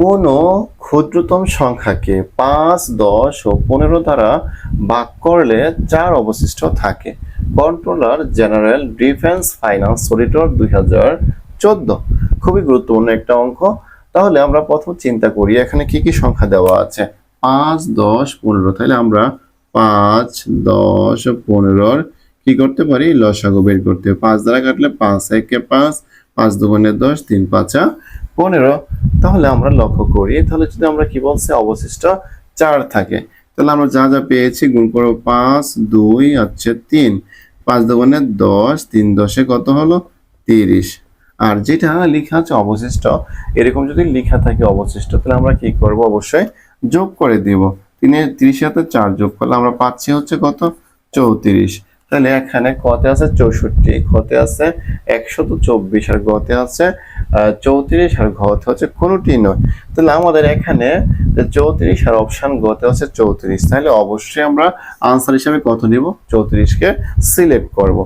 কোনো ক্ষুদ্রতম সংখ্যাকে 5, 10 ও 15 দ্বারা ভাগ করলে 4 অবশিষ্ট থাকে। Controller general defence finance auditor 2014। খুবই গুরুত্বপূর্ণ একটা অঙ্ক। তাহলে আমরা প্রথম চিন্তা করি এখানে কি কি সংখ্যা দেওয়া আছে। 5, 10, 15। তাহলে আমরা 5, 10, 15 কি করতে পারি, লসাগু বের করতে। 5 দ্বারা কাটলে 5 একে 5, 5 দুগুণে 10, 3 5 15। তাহলে আমরা লক্ষ্য করি, তাহলে যদি আমরা কি বলছি অবশিষ্ট 4 থাকে, তাহলে আমরা যা যা পেয়েছি গুণ করব। 5, 2 হচ্ছে 3, 5 দুগুণে 10, 3 10 কত হলো 30। আর যেটা লেখা আছে অবশিষ্ট, এরকম যদি লেখা থাকে অবশিষ্ট, তাহলে আমরা কি করব, অবশ্যই যোগ করে দিব। 30 সাথে 4 যোগ করলে আমরা পাচ্ছি হচ্ছে কত, 34। তাহলে এখানে কতে আছে 64, খতে আছে 124, আর গতে আছে 34, আর ঘতে হচ্ছে কোনোটি নয়। তাহলে আমাদের এখানে 34 আর অপশন গতে হচ্ছে 34। তাহলে অবশ্যই আমরা আনসার হিসাবে কত নিব, 34 কে সিলেক্ট করব।